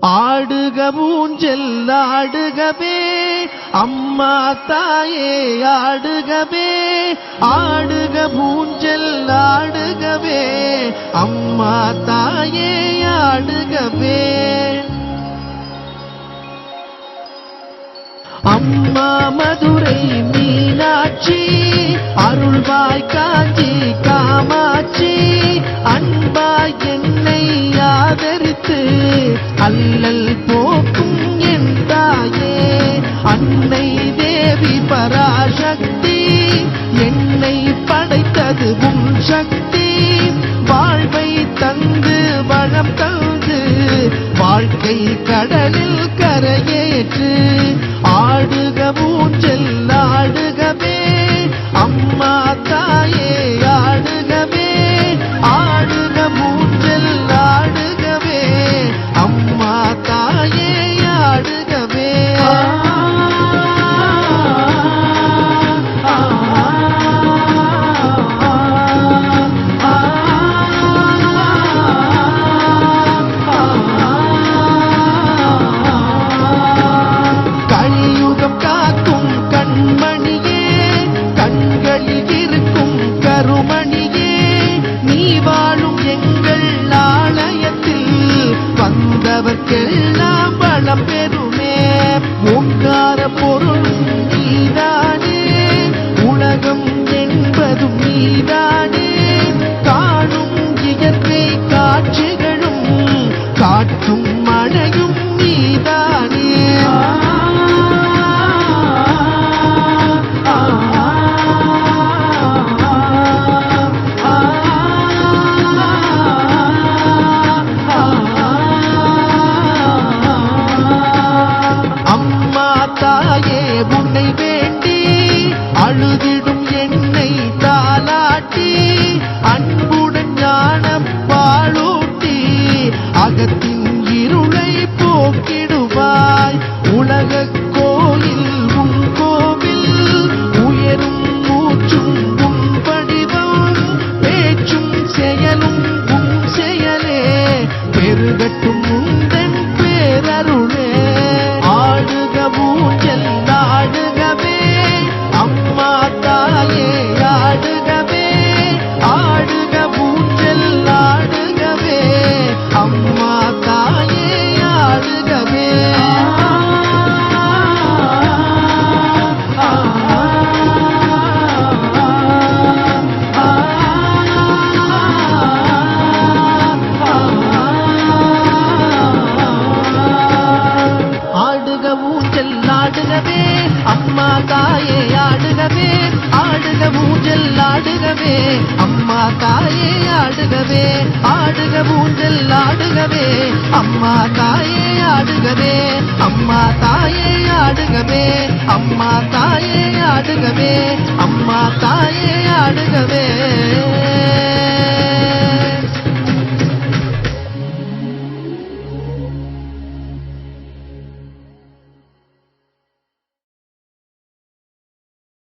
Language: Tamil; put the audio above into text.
ஆடுக ஊஞ்சல் ஆடுகவே அம்மா தாயே ஆடுகவே, ஆடுக ஊஞ்சல் ஆடுகவே அம்மா தாயே ஆடுகவே. அம்மா மதுரை மீனாட்சி, அருள்வாய் காஞ்சி காமாட்சி, அன்பாய் என்னை ஆதரித்து அல்லல் போக்கும் என் தாயே. அன்னை தேவி பராசக்தி, என்னை படைத்தது உன் சக்தி. வாழ்வை தந்து வளம் தந்து வாழ்க்கை கடலில் கரையேற்று. ஆடுக ஊஞ்சல் ஆடுகவே அம்மா தாயே ஆடுகவே, ஆடுக ஊஞ்சல் ஆடுகவே அம்மா தாயே ஆடுகவே. கலியுகம் காக்கும் கண்மணியே, கண்களில் இருக்கும் கருமணியே, நீ வாழும் எங்கள் ஆலயத்தில் வந்தவர்க்கெல்லாம் வளம் பெறுமே. ஓங்கார பொருளும் நீதானே, உலகம் என்பதும் நீதானே. காணும் இயற்கை காட்சிகளும் காற்றும் மழையும் நீதானே. அம்மா தாயே உன்னை வேண்டி அழுதிடும் என்னை தாலாட்டி, அன்புடன் ஞானம் பாலூட்டி அகத்தின் இருளை போக்கிடுவாய். உலக கோயில் உன் கோவில், உயரும் மூச்சும் உன் வடிவம், பேச்சும் செயலும் உன் செயலே, பெருகட்டும் உந்தன் பேரருளே. ஆடுக ஊஞ்சல் ஆடுகவே அம்மா தாயே ஆடுகவே, ஆடுக ஊஞ்சல் ஆடுகவே அம்மா தாயே ஆடுகவே. ஆடுக ஊஞ்சல் ஆடுகவே அம்மா தாயே ஆடுகவே, ஆடுக ஊஞ்சல் ஆடுகவே அம்மா தாயே ஆடுகவே, ஆடுக ஊஞ்சல் ஆடுகவே அம்மா தாயே ஆடுகவே, அம்மா தாயே ஆடுகவே, அம்மா தாயே ஆடுகவே, அம்மா தாயே ஆடுகவே.